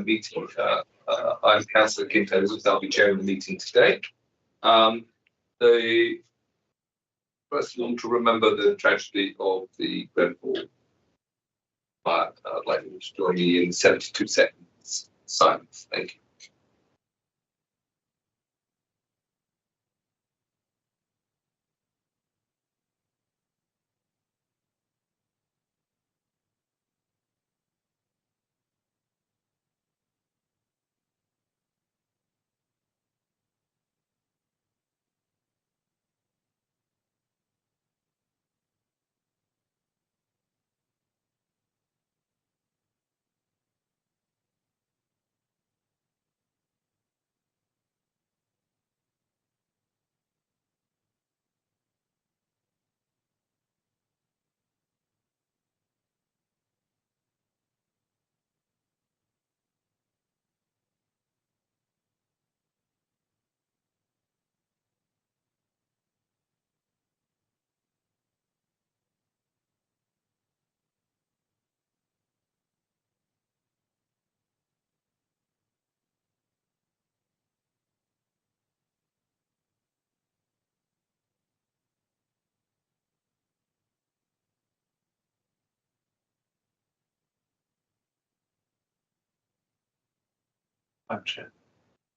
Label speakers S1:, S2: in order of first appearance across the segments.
S1: meeting. I'm Councillor Kint Elizabeth. I'll be chairing the meeting today. First of all, to remember the tragedy of the Grenfell fire, I'd like you to join me in 72 seconds silence. Thank you.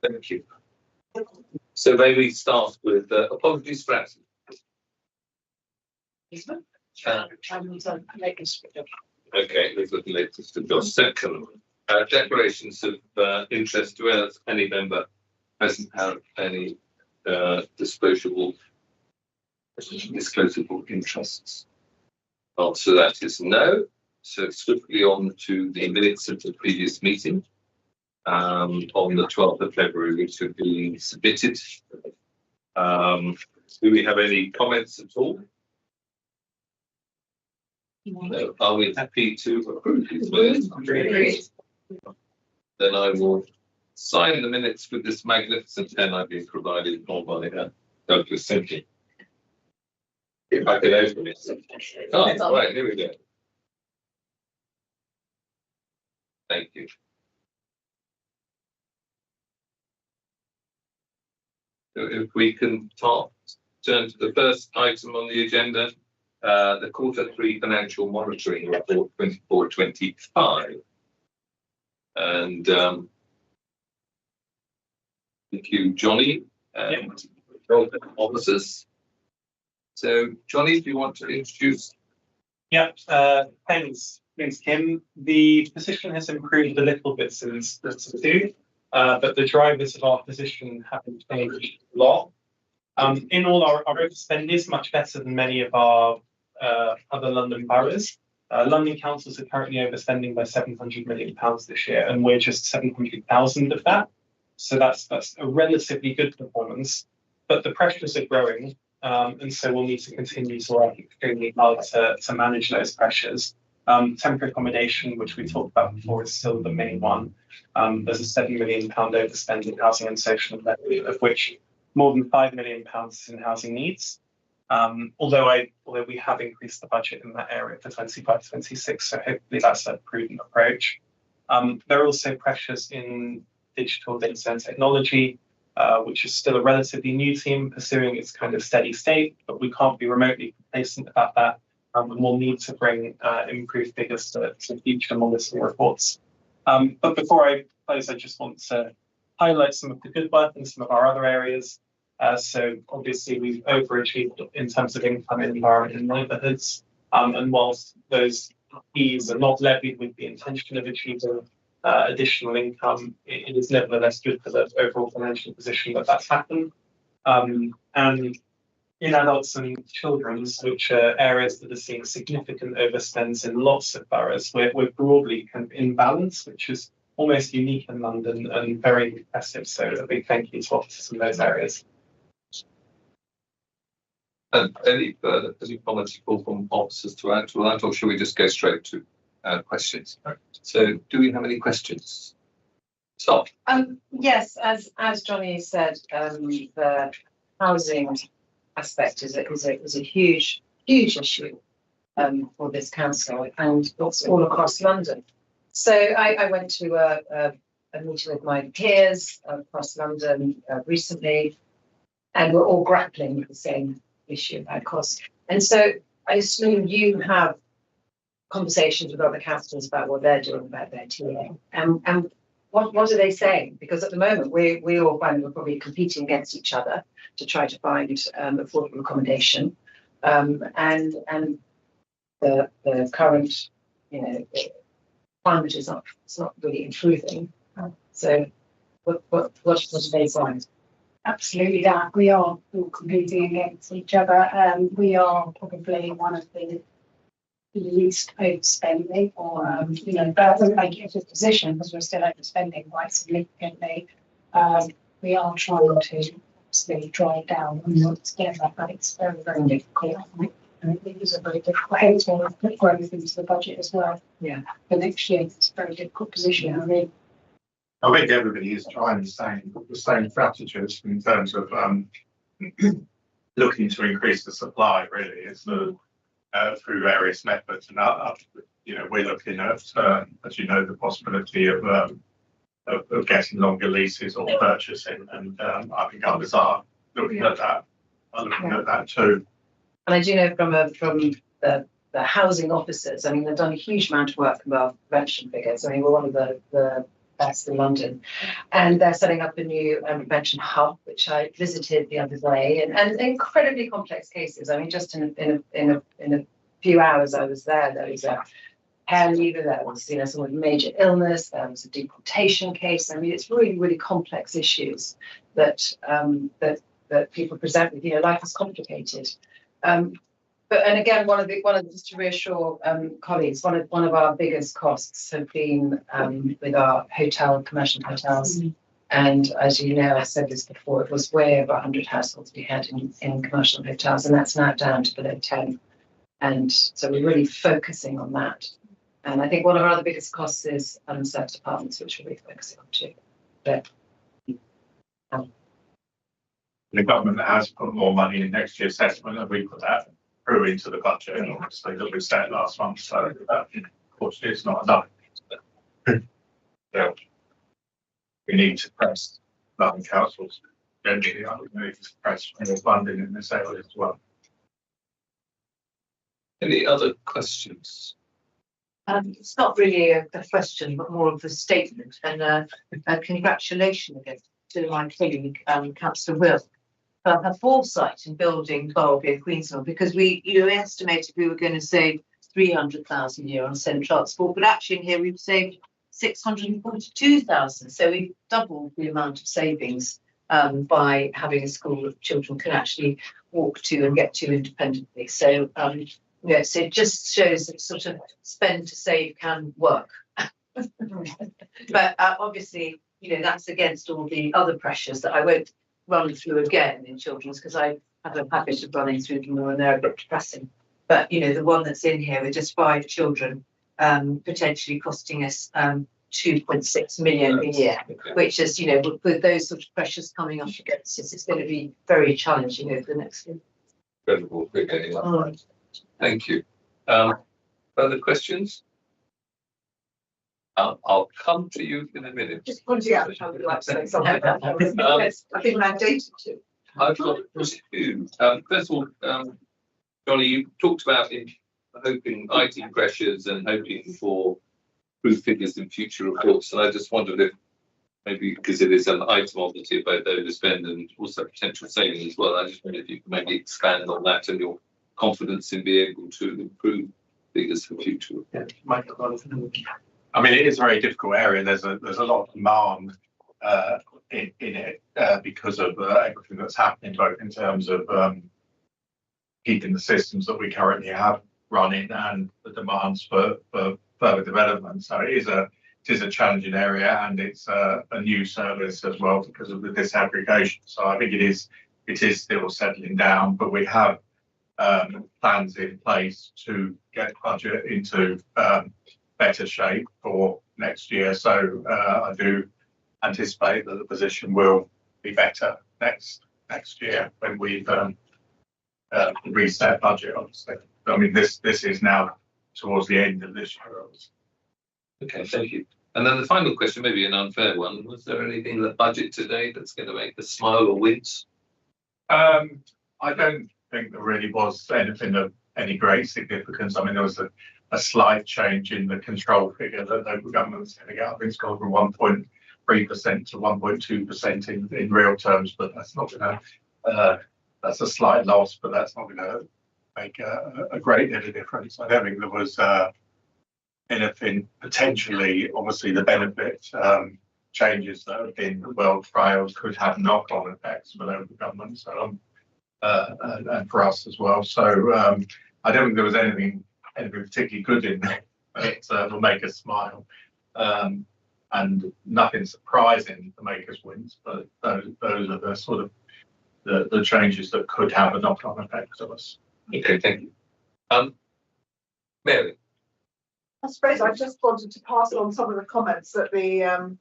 S1: Thank you. So may we start with apologies for absence. Okay, we've got the latest of your second declarations of interest. Where any member hasn't had any disclosable interests. Answer to that is no. So swiftly on to the minutes of the previous meeting. On the 12th of February, which have been submitted. Do we have any comments at all? No. Are we happy to approve these minutes? Then I will sign the minutes with this magnificent pen I've been provided by Douglas Simpson. If I can open it. Oh, right, here we go. Thank you. So if we can turn to the first item on the agenda, the Q3 Financial Monitoring Report 24-25. And thank you, Johnny, and officers. So, Johnny, do you want to introduce?
S2: Yeah, thanks, Kim. The position has improved a little bit since the two. But the drivers of our position haven't changed a lot. In all, our overspend is much better than many of our other London boroughs. London councils are currently overspending by £700 million this year, and we're just 700,000 of that. So that's a relatively good performance. But the pressures are growing, and so we'll need to continue to work extremely hard to manage those pressures. Temporary accommodation, which we talked about before, is still the main one. There's a £7 million overspend in housing and social investment, of which more than £5 million is in housing needs. Although we have increased the budget in that area for 25-26, so hopefully that's a prudent approach. There are also pressures in digital data and technology, which is still a relatively new team pursuing its kind of steady state, but we can't be remotely complacent about that. And we'll need to bring improved figures to future monitoring reports. But before I close, I just want to highlight some of the good work in some of our other areas. So obviously we've overachieved in terms of income in environment and neighbourhoods. And whilst those fees are not levied with the intention of achieving additional income, it is nevertheless good for the overall financial position that that's happened. And in adults and children's, which are areas that are seeing significant overspends in lots of boroughs, we're broadly kind of in balance, which is almost unique in London and very impressive. So a big thank you to officers in those areas.
S1: And any comments from officers to add to that, or should we just go straight to questions? So do we have any questions? Stop.
S3: Yes, as Johnny said, the housing aspect is a huge issue for this council, and it's all across London. So I went to a meeting with my peers across London recently, and we're all grappling with the same issue about cost. And so I assume you have conversations with other councils about what they're doing about their TA. And what are they saying? Because at the moment we all find we're probably competing against each other to try to find affordable accommodation. And the current, climate is not, it's not really improving. So what are they saying?
S4: Absolutely that. We are all competing against each other. We are probably one of the least overspending, or that doesn't make it a good position because we're still overspending quite significantly. We are trying to obviously drive down and work together, but it's very, very difficult. And it is a very difficult, hence why we've put growth into the budget as well.
S3: Yeah.
S4: For next year, it's a very difficult position. I mean,
S5: I think everybody is trying the same strategies in terms of looking to increase the supply. Really, it's through various methods, and we're looking at, as you know, the possibility of getting longer leases or purchasing, and I think others are looking at that. Are looking at that too.
S3: And I do know from the housing officers, I mean, they've done a huge amount of work with our prevention figures. I mean, we're one of the best in London, and they're setting up a new prevention hub, which I visited the other day, and incredibly complex cases. I mean, just in a few hours I was there. There was a hand lever, there was someone with major illness, there was a deportation case. I mean, it's really, really complex issues that people present with. Life is complicated. And again, one of the just to reassure colleagues, one of our biggest costs have been with our commercial hotels. And as you know, I said this before, it was way over 100 households we had in commercial hotels, and that's now down to below 10. And so we're really focusing on that. And I think one of our other biggest costs is service departments, which we're really focusing on too. But
S5: the government has put more money in next year's assessment, and we put that through into the budget, and obviously that we said last month. So unfortunately, it's not enough. So we need to press London councils generally. I think we need to press more funding in this area as well.
S1: Any other questions?
S6: It's not really a question, but more of a statement, and a congratulations again to my colleague, Councillor Will, for her foresight in building Barlby and Queensland, because we estimated we were going to save 300,000 a year on Centre Transport, but actually in here we've saved 642,000. So we've doubled the amount of savings by having a school that children can actually walk to and get to independently. So so it just shows that sort of spend to save can work. But obviously, that's against all the other pressures that I won't run through again in children's, because I have a habit of running through them all and they're a bit depressing. But the one that's in here with just 5 children potentially costing us 2.6 million a year, which is, with those sort of pressures coming up against us, it's going to be very challenging over the next year.
S1: Incredible figure. All right. Thank you. Further questions? I'll come to you in a minute.
S6: Just pointing out how you like to say something about that. I've been mandated to.
S1: I've got 2. First of all, Johnny, you talked about hoping IT pressures and hoping for improved figures in future reports, and I just wondered if maybe, because it is an item obviously about overspend and also potential saving as well, I just wondered if you could maybe expand on that and your confidence in being able to improve figures for future reports.
S5: I mean, it is a very difficult area. There's a lot of demand in it because of everything that's happening, both in terms of keeping the systems that we currently have running and the demands for further development. So it is a challenging area, and it's a new service as well because of the disaggregation. So I think it is still settling down, but we have plans in place to get the budget into better shape for next year. So I do anticipate that the position will be better next year when we've reset budget, obviously. I mean, this is now towards the end of this year, obviously.
S1: Okay, thank you. And then the final question, maybe an unfair one, was there anything in the budget today that's going to make us smile or wince?
S5: I don't think there really was anything of any great significance. I mean, there was a slight change in the control figure that local government's going to get. I think it's gone from 1.3% to 1.2% in real terms, but that's not going to, that's a slight loss, but that's not going to make a great deal of difference. I don't think there was anything potentially, obviously the benefit changes that have been well trialed could have knock-on effects for local governments and for us as well. So I don't think there was anything particularly good in there that will make us smile, and nothing surprising to make us wince. But those are the sort of the changes that could have a knock-on effect to us.
S1: Okay, thank you. Mary.
S7: I suppose I just wanted to pass on some of the comments that the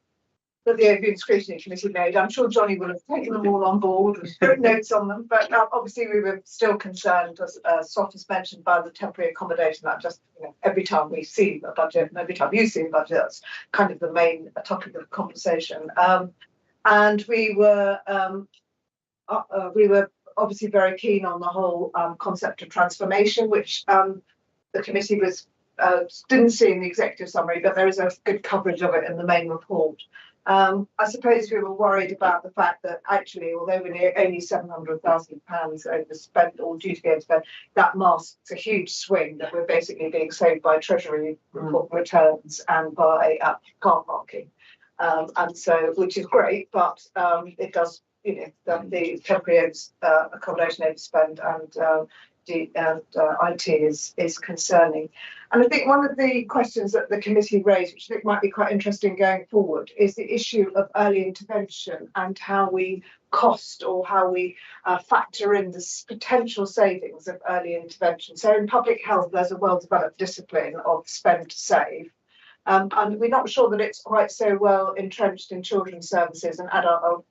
S7: Overview and Scrutiny Committee made. I'm sure Johnny will have taken them all on board and put notes on them, but obviously we were still concerned, as Scott has mentioned, by the temporary accommodation. That just, every time we see a budget, and every time you see a budget, that's kind of the main topic of conversation. And we were obviously very keen on the whole concept of transformation, which the committee was didn't see in the executive summary, but there is a good coverage of it in the main report. I suppose we were worried about the fact that actually, although we're only £700,000 overspent or due to be overspent, that masks a huge swing that we're basically being saved by Treasury returns and by car parking. And so, which is great, but it does, the temporary accommodation overspend and IT is concerning. And I think one of the questions that the committee raised, which I think might be quite interesting going forward, is the issue of early intervention and how we cost or how we factor in the potential savings of early intervention. So in public health, there's a well-developed discipline of spend to save. And we're not sure that it's quite so well entrenched in children's services and adult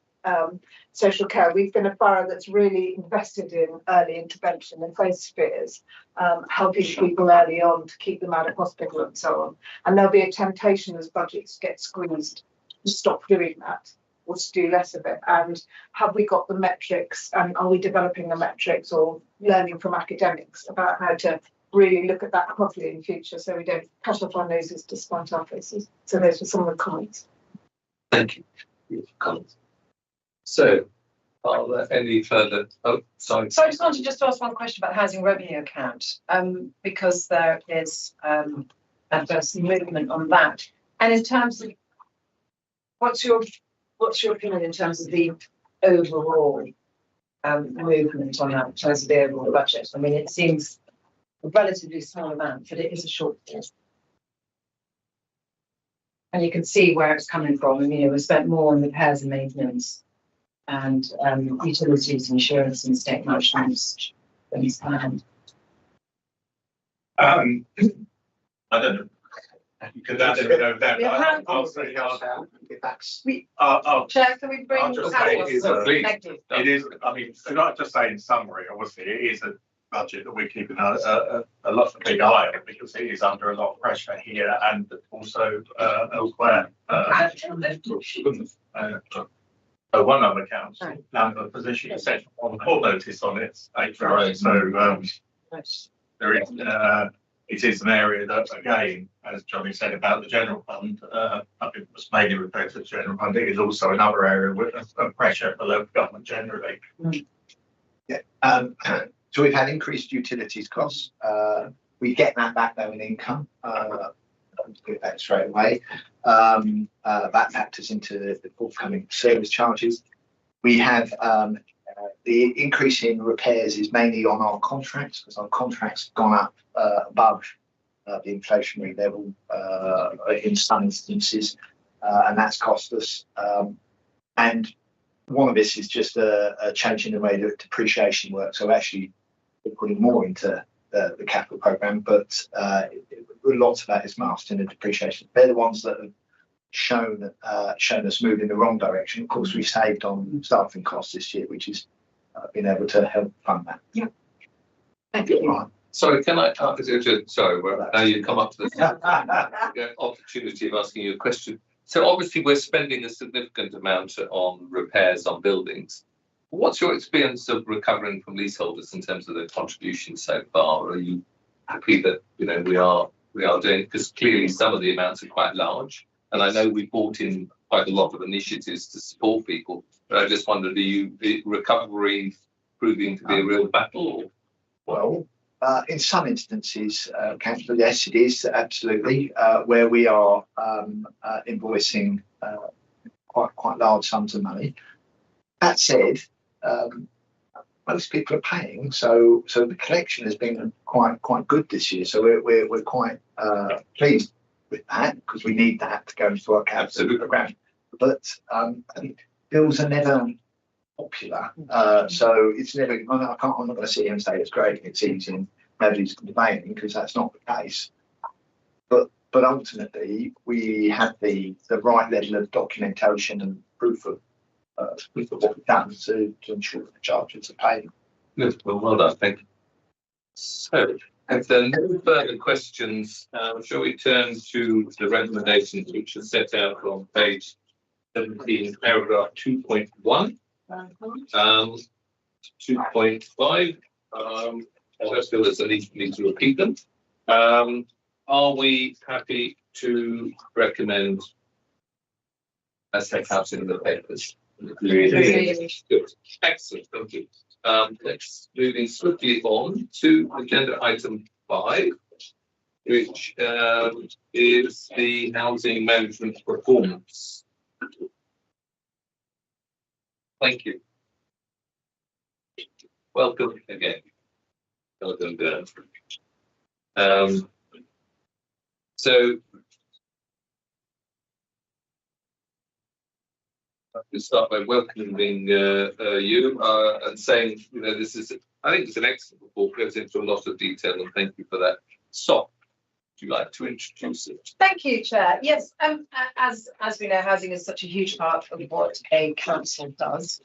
S7: social care. We've been a borough that's really invested in early intervention in both spheres, helping people early on to keep them out of hospital and so on. And there'll be a temptation as budgets get squeezed to stop doing that or to do less of it. And have we got the metrics, and are we developing the metrics or learning from academics about how to really look at that properly in future, so we don't cut off our noses to spite our faces? So those were some of the comments.
S1: Thank you. Comments. So, are there any further? Oh, sorry.
S3: So I just wanted to ask one question about the housing revenue account, because there is adverse movement on that. And in terms of what's your opinion in terms of the overall movement on that in terms of the overall budget? I mean, it seems a relatively small amount, but it is a shortfall. And you can see where it's coming from. And, we spent more on repairs and maintenance and utilities, insurance and state management than is planned.
S5: I don't know. You could add it over there. I'll say
S3: Chair, can we bring
S5: I'll just say it is
S3: Thank you.
S5: it is, I mean, to not just say in summary, obviously it is a budget that we're keeping a lot of big eye on, because it is under a lot of pressure here and also elsewhere. One other council, now the position is set on the court notice on its HRA. So there is, it is an area that, again, as Johnny said about the general fund, I think it was mainly referred to the general fund. It is also another area of pressure for local government generally.
S8: Yeah. So we've had increased utilities costs. We get that back though in income. Get that straight away. That factors into the forthcoming service charges. We have the increase in repairs is mainly on our contracts, because our contracts have gone up above the inflationary level in some instances, and that's cost us. And one of this is just a change in the way that depreciation works. So actually, we're putting more into the capital programme, but lots of that is masked in the depreciation. They're the ones that have shown us move in the wrong direction. Of course, we saved on staffing costs this year, which is been able to help fund that.
S7: Yeah. Thank you.
S8: Right.
S1: Sorry, can I, sorry, now you come up to the opportunity of asking you a question. So obviously we're spending a significant amount on repairs on buildings. What's your experience of recovering from leaseholders in terms of their contribution so far? Are you happy that, you know, we are doing, because clearly some of the amounts are quite large, and I know we brought in quite a lot of initiatives to support people, but I just wondered, the recovery proving to be a real battle?
S8: Well, in some instances, Councillor, yes, it is absolutely where we are invoicing quite large sums of money. That said, most people are paying, so the collection has been quite good this year. So we're quite pleased with that, because we need that to go into our capital program. But bills are never popular, so it's never. I'm not going to sit here and say it's great, it's easy, and nobody's complaining, because that's not the case. But ultimately, we have the right level of documentation and proof of what we've done to ensure that the charges are paid.
S1: Good, well done, thank you. So, if there are no further questions, shall we turn to the recommendations which are set out on page 17, paragraph 2.1. 2.5. I don't feel there's a need for me to repeat them. Are we happy to recommend as set out in the papers? Good. Excellent, thank you. Let's moving swiftly on to agenda item 5, which is the housing management performance. Thank you. Welcome again. Welcome, Dan. So I'll just start by welcoming you and saying, you know, this is, I think it's an excellent report, goes into a lot of detail, and thank you for that. So, would you like to introduce it?
S3: Thank you, Chair. Yes, as we know, housing is such a huge part of what a council does.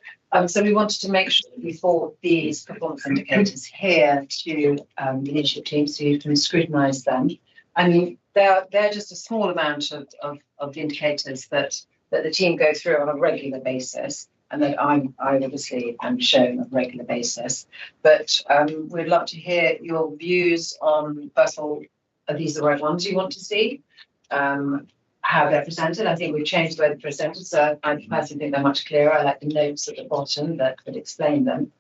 S3: So we wanted to make sure that we brought these performance indicators here to the leadership team, so you can scrutinise them. I mean, they're just a small amount of indicators that the team go through on a regular basis, and that I obviously am shown on a regular basis. But we'd love to hear your views on, first of all, are these the right ones you want to see? How they're presented. I think we've changed the way they're presented, so I personally think they're much clearer. I like the notes at the bottom that explain them.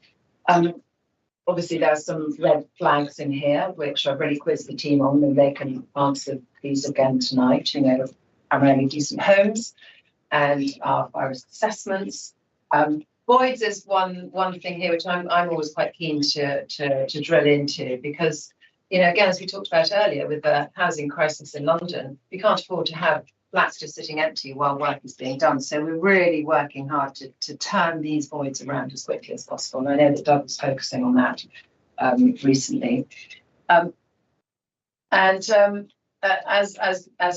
S3: Obviously, there are some red flags in here, which I've really quizzed the team on, and they can answer these again tonight. You know, primarily decent homes and our fire risk assessments. Voids is one thing here, which I'm always quite keen to drill into, because, you know, again, as we talked about earlier, with the housing crisis in London, we can't afford to have flats just sitting empty while work is being done. So we're really working hard to turn these voids around as quickly as possible. And I know that Doug was focusing on that recently. As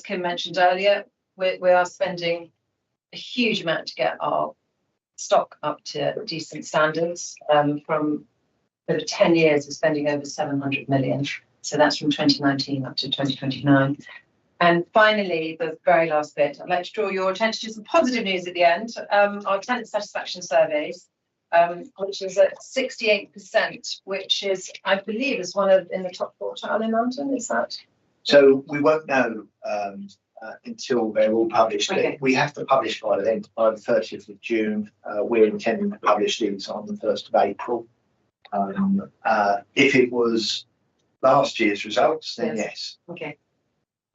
S3: Kim mentioned earlier, we are spending a huge amount to get our stock up to decent standards. From over 10 years, we're spending over 700 million. So that's from 2019 up to 2029. And finally, the very last bit, I'd like to draw your attention to some positive news at the end. Our tenant satisfaction surveys, which is at 68%, which is, I believe, is one of in the top quartile in London. Is that?
S8: So we won't know until they're all published.
S3: Okay.
S8: We have to publish by the 30th of June. We're intending to publish these on the 1st of April. If it was last year's results, then yes.
S3: Okay.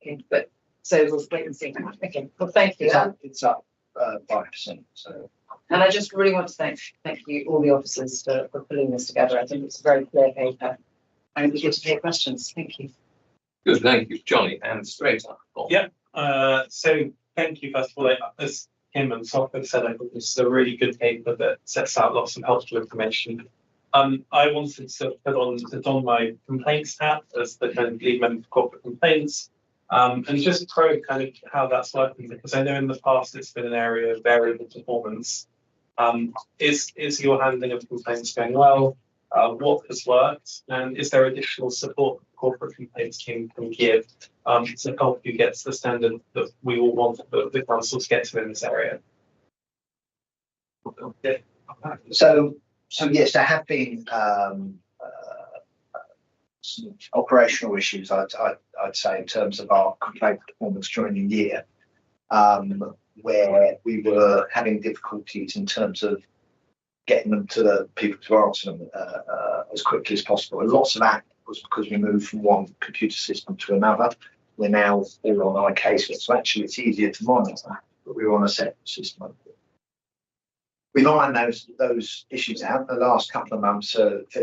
S3: Okay, but so we'll wait and see. Okay, well, thank you.
S8: It's up 5%. So.
S3: And I just really want to thank you, all the officers, for pulling this together. I think it's a very clear paper. And it'd be good to take questions. Thank you.
S1: Good, thank you, Johnny, and straight up.
S2: Yeah. So thank you, first of all. As Kim and Sophie said, I think this is a really good paper that sets out lots of helpful information. I wanted to put on my complaints tab as the kind of lead member for corporate complaints, and just probe kind of how that's working, because I know in the past it's been an area of variable performance. Is your handling of complaints going well? what has worked, and is there additional support the corporate complaints team can give to help you get to the standard that we all want the council to get to in this area?
S8: So yes, there have been some operational issues, I'd say, in terms of our complaint performance during the year, where we were having difficulties in terms of getting them to the people to answer them as quickly as possible. And lots of that was because we moved from one computer system to another. We're now all on iCase, so actually it's easier to monitor, but we were on a separate system. We've ironed those issues out. The last couple of months,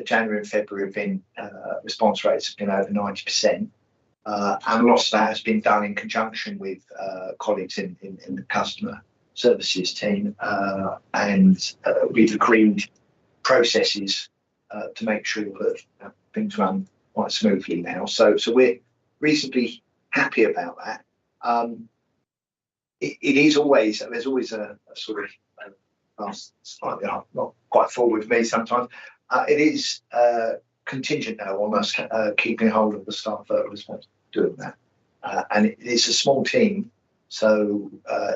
S8: January and February, have been response rates have been over 90%, and lots of that has been done in conjunction with colleagues in the customer services team, and we've agreed processes to make sure that things run quite smoothly now. So we're reasonably happy about that. It is always, there's always a sort of slightly not quite full with me sometimes. It is contingent now on us keeping hold of the staff that are responsible for doing that, and it's a small team. So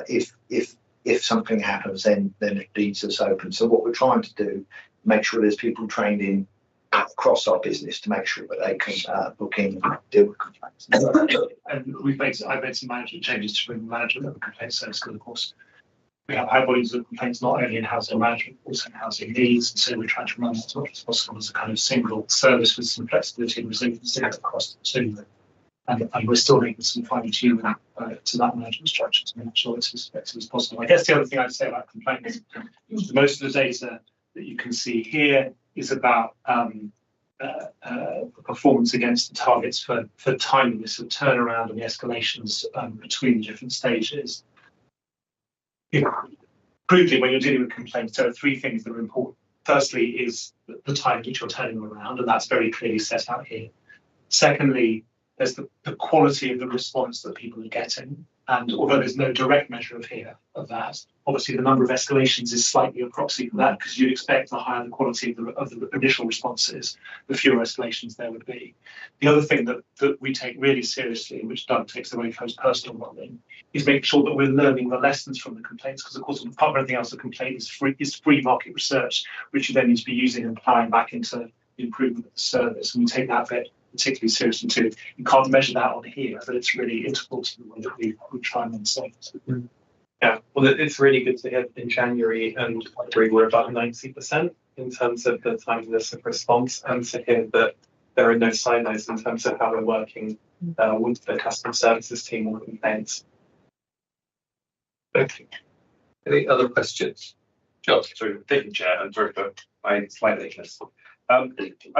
S8: if something happens, then it leaves us open. So what we're trying to do, make sure there's people trained in across our business to make sure that they can book in and deal with complaints.
S9: And I've made some management changes to bring the management of the complaint service, because of course we have high volumes of complaints not only in housing management, but also in housing needs, and so we're trying to run as much as possible as a kind of single service with some flexibility and resiliency across the two. And we're still making some fine tuning to that management structure to make sure it's as effective as possible. I guess the other thing I'd say about complaints is most of the data that you can see here is about performance against the targets for timeliness of turnaround and the escalations between the different stages. Crudely, when you're dealing with complaints, there are three things that are important. Firstly is the time which you're turning them around, and that's very clearly set out here. Secondly, there's the quality of the response that people are getting. And although there's no direct measure of that, obviously the number of escalations is slightly a proxy for that, because you'd expect the higher the quality of the initial responses, the fewer escalations there would be. The other thing that we take really seriously, which Doug takes a very close personal role in, is making sure that we're learning the lessons from the complaints, because of course, apart from anything else, the complaint is free market research, which you then need to be using and applying back into the improvement of the service. And we take that bit particularly seriously too. You can't measure that on here, but it's really integral to the way that we try and understand it.
S2: Yeah, well, it's really good to hear in January and February we're about 90% in terms of the timeliness of response, and to hear that there are no silos in terms of how we're working with the customer services team on complaints.
S1: Okay. Any other questions? Josh?
S10: Sorry, thank you, Chair, and sorry for my slight lateness. I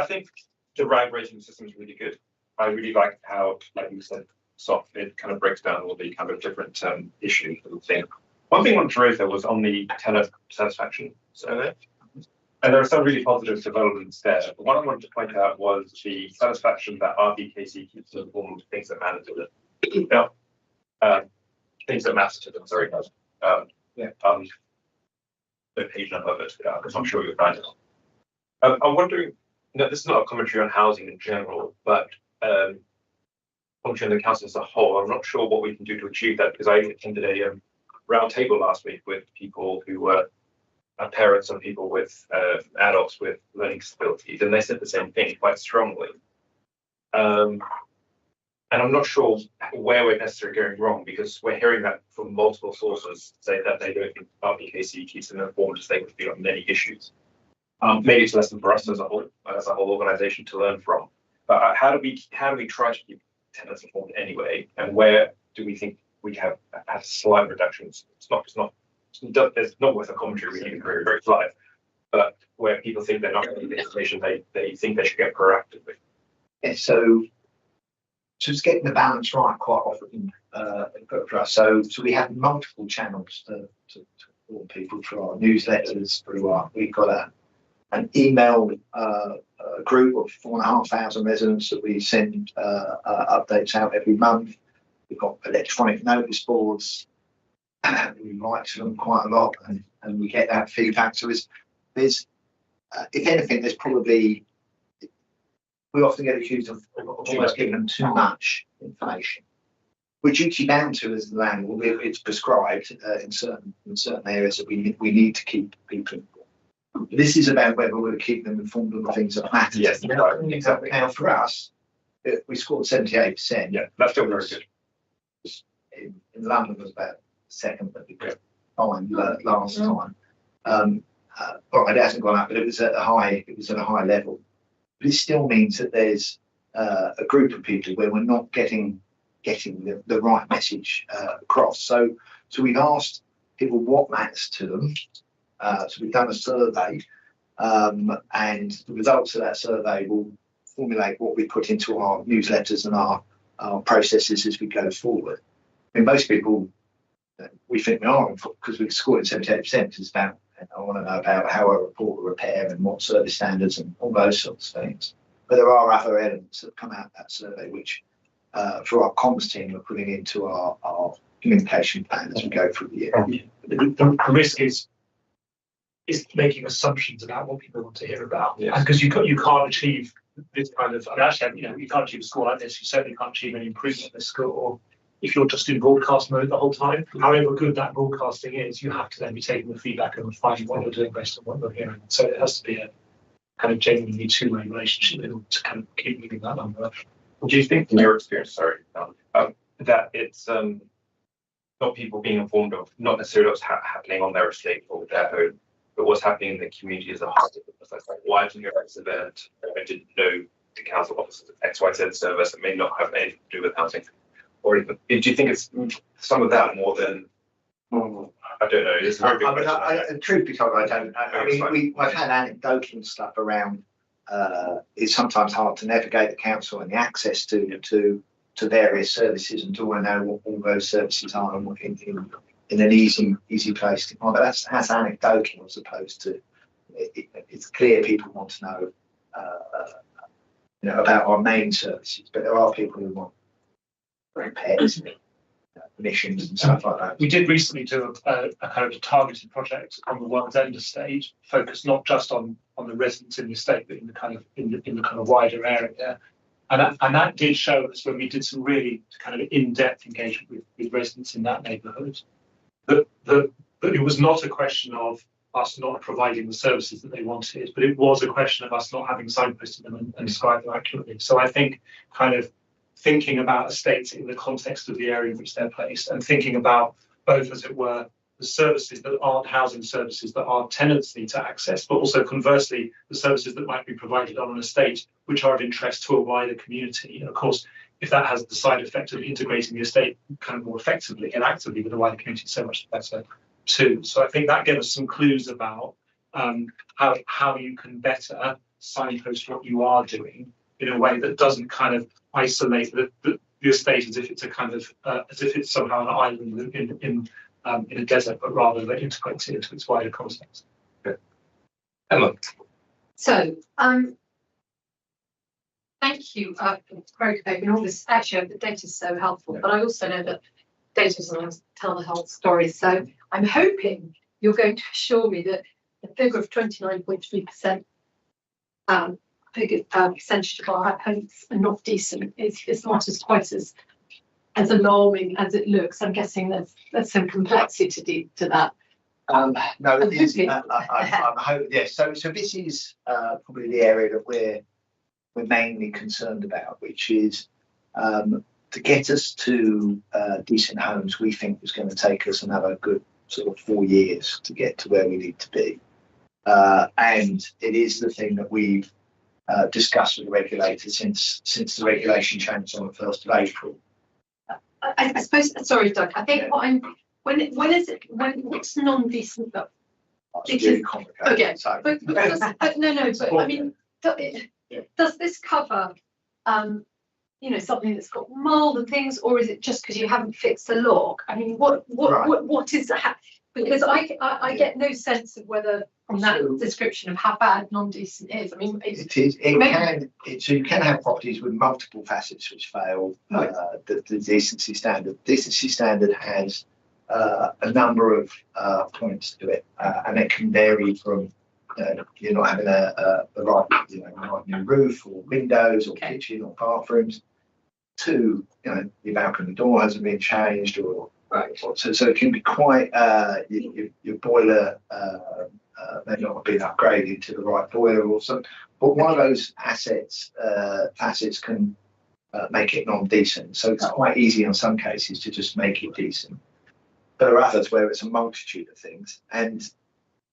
S10: think the RAG rating system is really good. I really like how, like you said, it kind of breaks down all the kind of different issues of the thing. One thing I wanted to raise there was on the tenant satisfaction survey. And there are some really positive developments there. But what I wanted to point out was the satisfaction that RBKC keeps informed of things that matter to them. Things that matter to them, sorry, guys. The page number of it, because I'm sure you'll find it. I'm wondering, this is not a commentary on housing in general, but commentary on the council as a whole. I'm not sure what we can do to achieve that, because I attended a round table last week with people who were parents and people with adults with learning disabilities, and they said the same thing quite strongly. And I'm not sure where we're necessarily going wrong, because we're hearing that from multiple sources say that they don't think RBKC keeps them informed as they would be on many issues. Maybe it's a lesson for us as a whole organisation to learn from. But how do we try to keep tenants informed anyway? And where do we think we have slight reductions? It's not worth a commentary. We need very, very slight. But where people think they're not getting the information they think they should get proactively.
S8: Yeah, so just getting the balance right quite often for us. So we have multiple channels to inform people through our newsletters, we've got an email group of 4,500 residents that we send updates out every month. We've got electronic notice boards. We write to them quite a lot, and we get that feedback. So there's if anything, there's probably, we often get accused of almost giving them too much information. We're duty bound to as the landlord. It's prescribed in certain areas that we need to keep people informed. This is about whether we're keep them informed of the things that matter.
S10: Yes, exactly.
S8: Now, for us, we scored 78%.
S10: Yeah, that's still very good.
S8: In London was about second, but we got fine last time. Well, it hasn't gone up, but it was at a high level. But it still means that there's a group of people where we're not getting the right message across. So we've asked people what matters to them. So we've done a survey, and the results of that survey will formulate what we put into our newsletters and our processes as we go forward. I mean, most people, we think we are, because we've scored 78%. It's about, I want to know about how I report a repair and what service standards and all those sorts of things. But there are other elements that come out of that survey, which for our comms team, we're putting into our communication plan as we go through the year.
S9: The risk is making assumptions about what people want to hear about,
S10: Yes.
S9: because you can't achieve this kind of. I mean, actually, you can't achieve a score like this. You certainly can't achieve any improvement in the score if you're just in broadcast mode the whole time. However good that broadcasting is, you have to then be taking the feedback and finding what you're doing based on what you're hearing. So it has to be a kind of genuinely two-way relationship in order to kind of keep moving that number up.
S10: Do you think, in your experience, that it's not people being informed of not necessarily what's happening on their estate or with their home, but what's happening in the community as a whole? It's like, why didn't you this event? I didn't know the council officers of XYZ service that may not have anything to do with housing. Or even, do you think it's some of that more than, I don't know, it's a very big question.
S8: Truth be told, I don't know. I mean, I've had anecdotal stuff around, it's sometimes hard to navigate the council and the access to various services and do I know what all those services are and in an easy place to find. But that's anecdotal as opposed to, it's clear people want to know, about our main services, but there are people who want repairs, emissions and stuff like that.
S9: We did recently do a kind of targeted project on the World's End estate, focused not just on the residents in the estate, but in the kind of wider area. And that did show us, when we did some really kind of in-depth engagement with residents in that neighbourhood, that it was not a question of us not providing the services that they wanted, but it was a question of us not having signposted them and described them accurately. So I think kind of thinking about estates in the context of the area in which they're placed, and thinking about both, as it were, the services that aren't housing services that our tenants need to access, but also conversely, the services that might be provided on an estate which are of interest to a wider community. And of course, if that has the side effect of integrating the estate kind of more effectively and actively with the wider community, so much better too. So I think that gave us some clues about how you can better signpost what you are doing in a way that doesn't kind of isolate the estate as if it's a kind of as if it's somehow an island in a desert, but rather that integrates it into its wider context.
S1: Emma.
S11: So, thank you for opening all this. Actually, the data is so helpful, but I also know that data doesn't always tell the whole story. So, I'm hoping you're going to assure me that the figure of 29.3% percentage of our homes are not decent is not as quite as alarming as it looks. I'm guessing there's some complexity to that.
S8: No, it is. I'm hoping, yes. So this is probably the area that we're mainly concerned about, which is to get us to decent homes. We think is going to take us another good sort of 4 years to get to where we need to be, and it is the thing that we've discussed with the regulator since the regulation changed on the 1st of April.
S11: I suppose, sorry, Doug, I think what's non-decent?
S8: That's really complicated.
S11: Okay,
S8: So,
S11: but I mean, does this cover, something that's got mold and things, or is it just because you haven't fixed the lock? I mean, what is that? Because I get no sense of whether from that description of how bad non-decent is. I mean,
S8: so you can have properties with multiple facets which fail the decency standard. Decency standard has a number of points to it, and it can vary from you're not having the right, right new roof or windows or
S11: Okay.
S8: kitchen or bathrooms. 2, your balcony door hasn't been changed or so it can be quite your boiler may not have been upgraded to the right boiler or something. But one of those facets can make it non-decent. So it's quite easy in some cases to just make it decent. But there are others where it's a multitude of things. And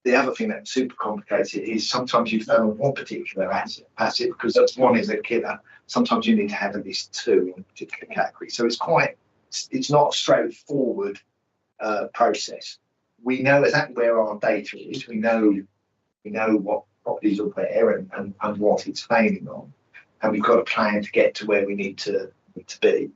S8: the other thing that's super complicated is sometimes you found one particular asset because that's one is a killer. Sometimes you need to have at least 2 in a particular category. So it's not a straightforward process. We know exactly where our data is. We know what properties are where and what it's failing on. And we've got a plan to get to where we need to be.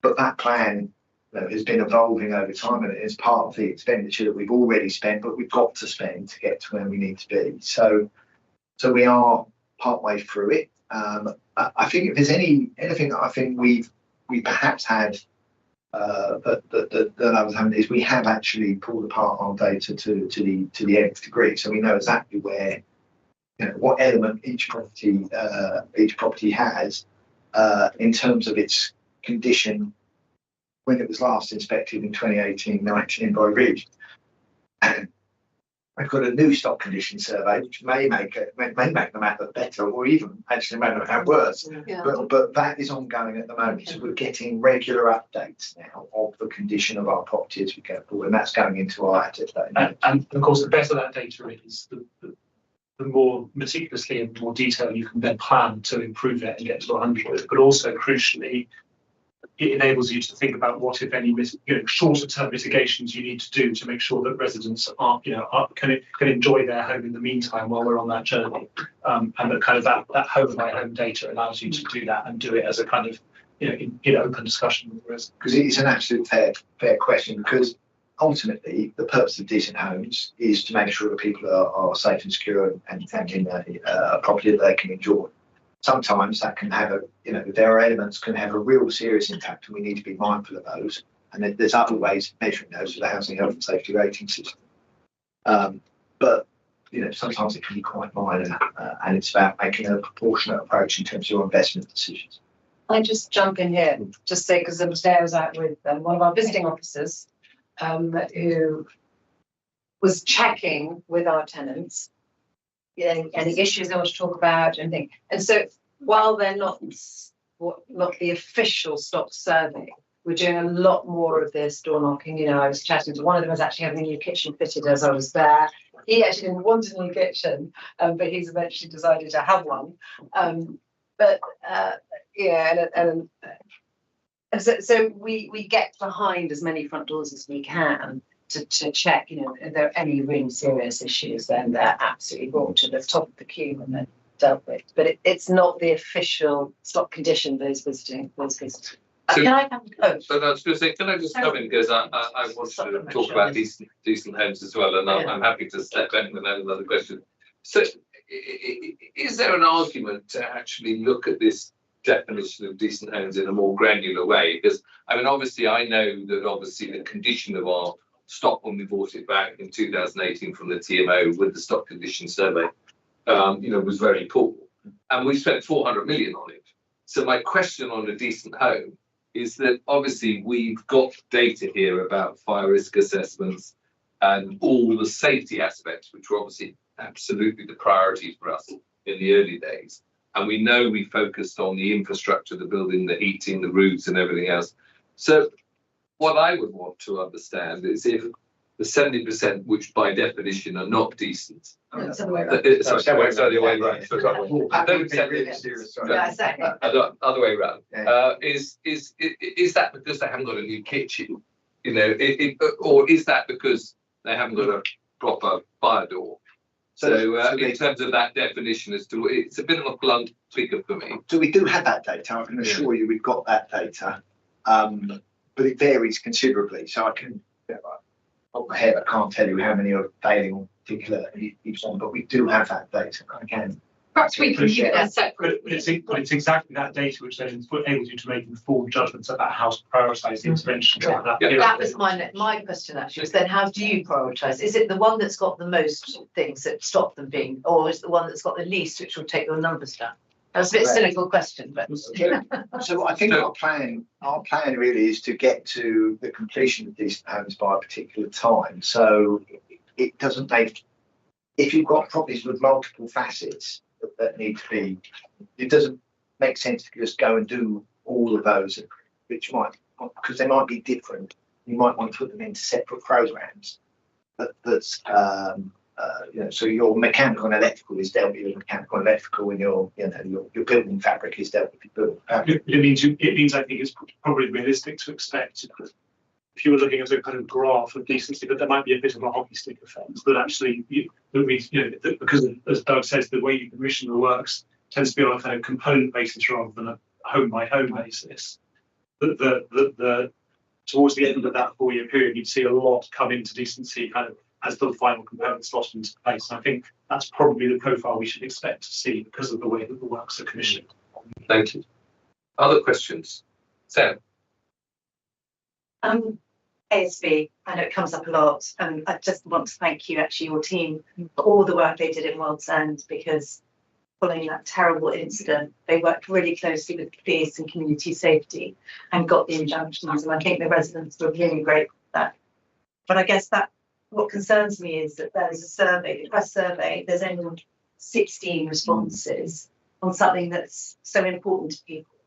S8: But that plan has been evolving over time, and it is part of the expenditure that we've already spent, but we've got to spend to get to where we need to be. So we are partway through it. I think if there's anything that I think we perhaps had that others haven't, is we have actually pulled apart our data to the nth degree. So we know exactly where, what element each property has in terms of its condition when it was last inspected in 2018-19 by region. I've got a new stock condition survey, which may make the map look better, or even actually make the map worse.
S6: Yeah.
S8: But that is ongoing at the moment. So we're getting regular updates now of the condition of our property as we go forward, and that's going into our asset data.
S9: And of course, the better that data is, the more meticulously and more detail you can then plan to improve it and get to 100. But also, crucially, it enables you to think about what, if any, shorter term mitigations you need to do to make sure that residents can enjoy their home in the meantime while we're on that journey. And that kind of that home by home data allows you to do that and do it as a kind of open discussion with the residents.
S8: Because it's an absolute fair question, because ultimately the purpose of decent homes is to make sure that people are safe and secure and in a property that they can enjoy. Sometimes that can have there are elements can have a real serious impact, and we need to be mindful of those. And then there's other ways of measuring those for the Housing Health and Safety Rating System. But sometimes it can be quite minor, and it's about making a proportionate approach in terms of your investment decisions.
S3: I just jump in here, just say, because the other day I was out with one of our visiting officers who was checking with our tenants any issues they want to talk about and things. And so while they're not the official stock survey, we're doing a lot more of this door knocking. I was chatting to one of them, was actually having a new kitchen fitted as I was there. He actually didn't want a new kitchen, but he's eventually decided to have one. So we get behind as many front doors as we can to check, if there are any really serious issues, then they're absolutely brought to the top of the queue and then dealt with. But it's not the official stock condition those visiting.
S1: So-
S3: Can I come? Oh,
S1: So I was going to say, can I just come in, because I want to talk about decent homes as well, and I'm happy to step back and add another question. So is there an argument to actually look at this definition of decent homes in a more granular way? Because obviously I know that the condition of our stock when we bought it back in 2018 from the TMO with the stock condition survey, was very poor, and we spent 400 million on it. So my question on a decent home is that obviously we've got data here about fire risk assessments and all the safety aspects, which were obviously absolutely the priority for us in the early days. And we know we focused on the infrastructure, the building, the heating, the roofs and everything else. So what I would want to understand is if the 70%, which by definition are not decent.
S3: it's the other way around.
S1: Other way around. Other way around. Is that because they haven't got a new kitchen? Or is that because they haven't got a proper fire door? So in terms of that definition, it's a bit of a blunt figure for me.
S8: So we do have that data. I can assure you we've got that data, but it varies considerably. So I can, off my head, I can't tell you how many are failing on particular each one, but we do have that data. I can
S11: Perhaps we can keep it as separate.
S9: But it's exactly that data which then enables you to make informed judgments about how to prioritise the intervention.
S6: Yeah.
S9: That
S1: Yeah.
S9: period.
S6: That was my question actually, was then how do you prioritise? Is it the one that's got the most things that stop them being, or is it the one that's got the least, which will take your numbers down? That was a bit
S8: Right.
S6: cynical question, but.
S8: So I think our plan really is to get to the completion of decent homes by a particular time. So it doesn't make, if you've got properties with multiple facets that need to be, it doesn't make sense to just go and do all of those, which might, because they might be different. You might want to put them into separate programs. So your mechanical and electrical is dealt with your mechanical and electrical, and your building fabric is dealt with your building fabric.
S9: It means I think it's probably realistic to expect if you were looking at a kind of graph of decency, that there might be a bit of a hockey stick effect. That actually, because as Doug says, the way you commission the works tends to be on a kind of component basis rather than a home by home basis. The towards the end of that 4-year period, you'd see a lot come into decency kind of as the final components lost into place. And I think that's probably the profile we should expect to see because of the way that the works are commissioned.
S1: Thank you. Other questions? Sam?
S3: ASB, I know it comes up a lot, and I just want to thank you, actually, your team, for all the work they did in World's End, because following that terrible incident, they worked really closely with police and community safety and got the injunctions, and I think the residents were really grateful for that. But I guess that what concerns me is that there's a survey, the press survey, there's only 16 responses on something that's so important to people.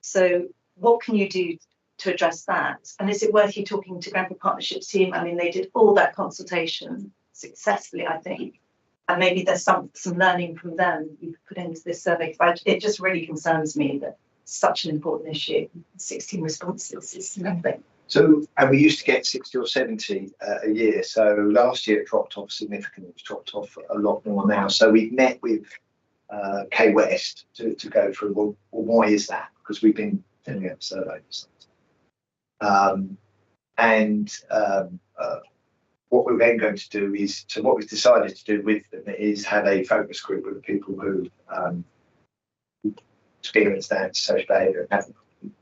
S3: So what can you do to address that? And is it worth you talking to Grenfell Partnerships team? I mean, they did all that consultation successfully, I think. And maybe there's some learning from them you could put into this survey. But it just really concerns me that it's such an important issue. 16 responses is nothing.
S8: So, and we used to get 60 or 70 a year. So last year it dropped off significantly. It's dropped off a lot more now. So we've met with K West to go through, well, why is that? Because we've been doing a survey. What we're then going to do is, so what we've decided to do with them is have a focus group with the people who experience that social behaviour and haven't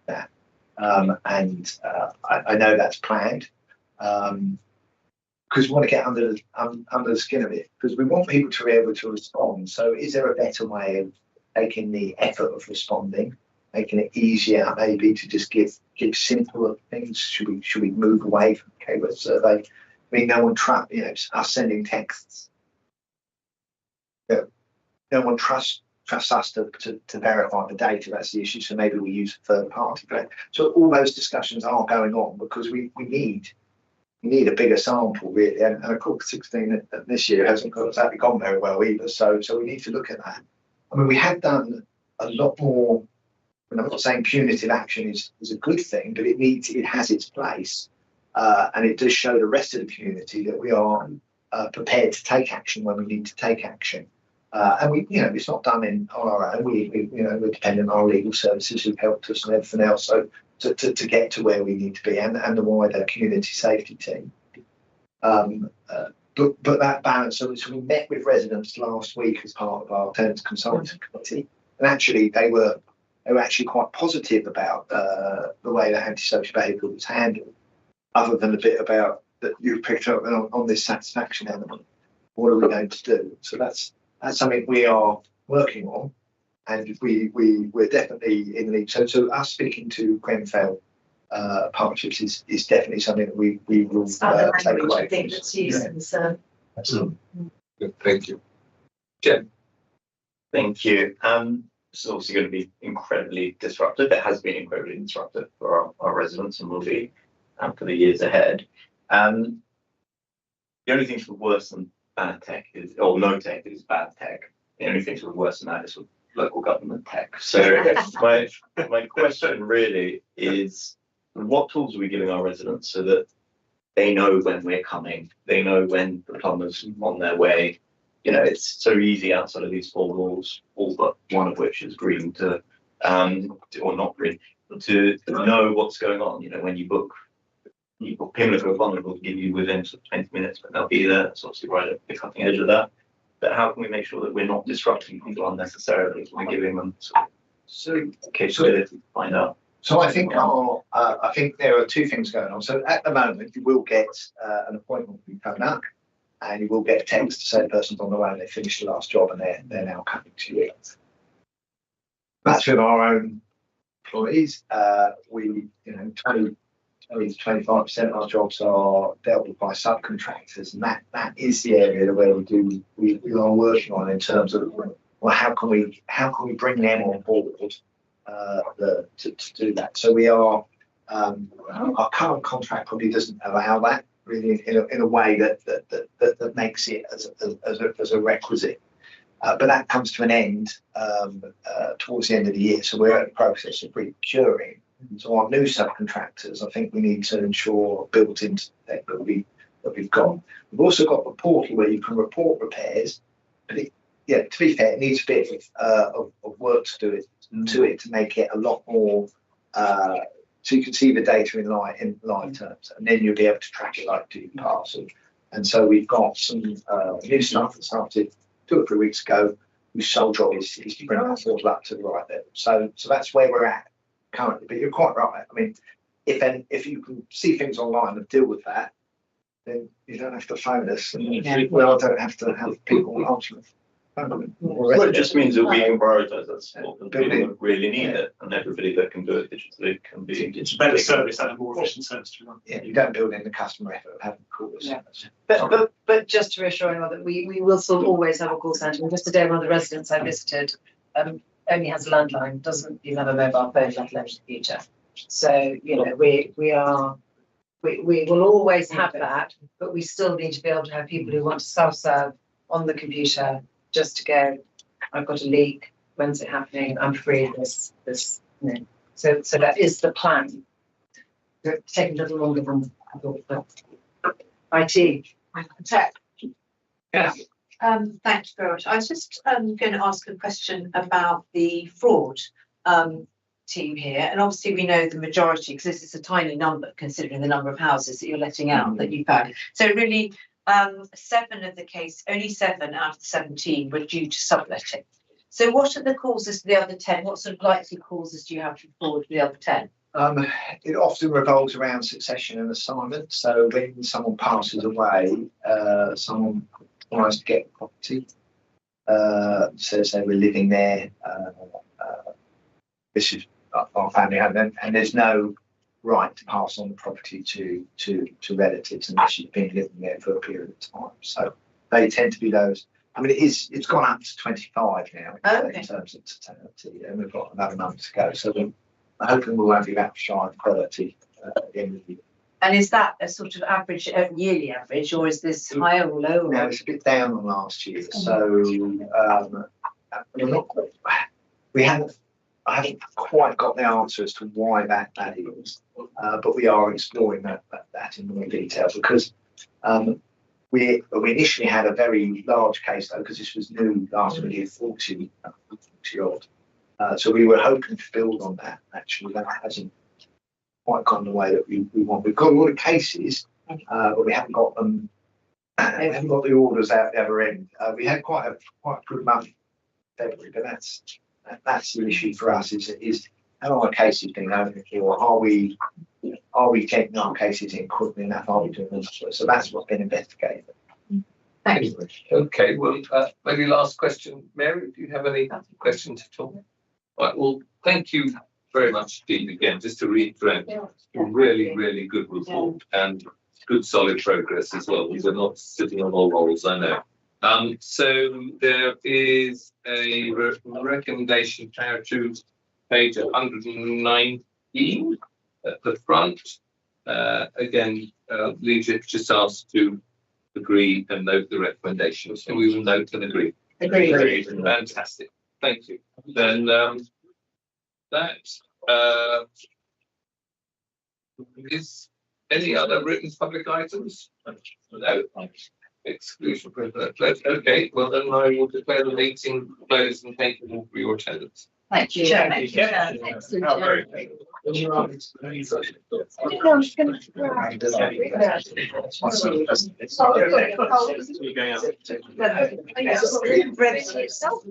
S8: that. I know that's planned because we want to get under the skin of it, because we want people to be able to respond. So is there a better way of taking the effort of responding, making it easier maybe to just give simpler things? Should we move away from the K West survey? I mean, no one us sending texts. No one trusts us to verify the data. That's the issue. So maybe we use a third party. So all those discussions are going on because we need a bigger sample really. And of course, 16 this year hasn't exactly gone very well either. So we need to look at that. I mean, we have done a lot more. And I'm not saying punitive action is a good thing, but it has its place. And it does show the rest of the community that we are prepared to take action when we need to take action. And we, it's not done on our own. We're dependent on our legal services who've helped us and everything else. So to get to where we need to be, and the wider community safety team. But that balance. So we met with residents last week as part of our tenants consulting committee, and actually they were actually quite positive about the way that antisocial behaviour was handled. Other than a bit about that you picked up on this satisfaction element, what are we going to do? So that's something we are working on, and we're definitely in the lead. So us speaking to Grenfell Partnerships is definitely something that we will take away.
S3: I think that's used in the survey.
S8: Absolutely.
S1: Good, thank you. Jen?
S12: Thank you. This is obviously going to be incredibly disruptive. It has been incredibly disruptive for our residents and will be for the years ahead. The only thing that's worse than bad tech or no tech is bad tech. The only thing that's worse than that is local government tech. So my question really is, what tools are we giving our residents so that they know when we're coming, they know when the plumber's on their way? It's so easy outside of these four walls, all but one of which is green or not green, to know what's going on. When you book Pimlico Vulnerable will give you within 20 minutes, but they'll be there. It's obviously right at the cutting edge of that. but how can we make sure that we're not disrupting people unnecessarily? We're giving them sort of capability to find out.
S8: So I think I think there are two things going on. So at the moment, you will get an appointment with phone up, and you will get a text to say the person's on the way and they finished the last job and they're now coming to you. That's with our own employees. We, 20 to 25% of our jobs are dealt with by subcontractors, and that is the area where we are working on in terms of, well, how can we bring them on board to do that. So we are our current contract probably doesn't allow that really in a way that makes it as a requisite. But that comes to an end towards the end of the year. So we're in the process of procuring. So our new subcontractors, I think we need to ensure built into that we've got. We've also got a portal where you can report repairs. But to be fair, it needs a bit of work to do it to make it a lot more. So you can see the data in live terms, and then you'll be able to track it like do parcel. And so we've got some new stuff that started 2 or 3 weeks ago, whose sole job is to bring that portal up to the right level. So that's where we're at currently. But you're quite right. I mean, if you can see things online and deal with that, then you don't have to phone us, and well, I don't have to have people answering.
S12: Well, it just means that we can prioritise that support and people that really need it, and everybody that can do it digitally can be.
S9: It's a better service and a more efficient service to run.
S8: Yeah, you don't build in the customer effort of having calls.
S3: Yeah. But just to reassure you that we will still always have a call centre. And just today, one of the residents I visited only has a landline, doesn't even have a mobile phone, let alone the future. So we will always have that, but we still need to be able to have people who want to self-serve on the computer. Just to go, I've got a leak. When's it happening? I'm free. This. So that is the plan. It's taking a little longer than I thought. But IT,
S7: Tech.
S2: Yeah.
S6: Thank you very much. I was just going to ask a question about the fraud team here, and obviously we know the majority, because this is a tiny number considering the number of houses that you're letting out that you've had. So really. 7 of the case, only 7 out of the 17 were due to subletting. So what are the causes for the other 10? What sort of likely causes do you have to forward for the other 10?
S8: It often revolves around succession and assignment. So when someone passes away, someone tries to get the property, says they were living there. This is our family home, and there's no right to pass on the property to relatives unless you've been living there for a period of time. So they tend to be those. I mean, it's gone up to 25 now in terms of totality, and we've got another month to go. So we're hoping we'll have that shy of 30 at the end of the year.
S6: And is that a sort of average, yearly average, or is this higher or lower?
S8: No, it's a bit down on last year. So I haven't quite got the answer as to why that is, but we are exploring that in more detail, because we initially had a very large case though, because this was new last year, 40 odd. So we were hoping to build on that. Actually, that hasn't quite gone the way that we want. We've got all the cases, but we haven't got them. We haven't got the orders out the other end. We had quite a good month in February, but that's the issue for us. Is how our cases being open, or are we taking our cases in quickly enough? Are we doing them? So that's what's been investigated.
S6: Thank you.
S1: Okay, well, maybe last question, Mary, do you have any questions at all? Right, well, thank you very much indeed again, just to reiterate, a really, really good report and good solid progress as well. We're not sitting on all laurels, I know. So there is a recommendation now to page 119 at the front. Again, leadership just asked to agree and note the recommendation. So we will note and agree.
S6: Agree.
S1: Fantastic. Thank you. Then that is any other written public items? No. Exclusion privilege. Okay, well then I will declare the meeting closed and thank you all for your attendance.
S6: Thank you.
S2: Thank you.
S11: Excellent.
S3: Ready to yourself.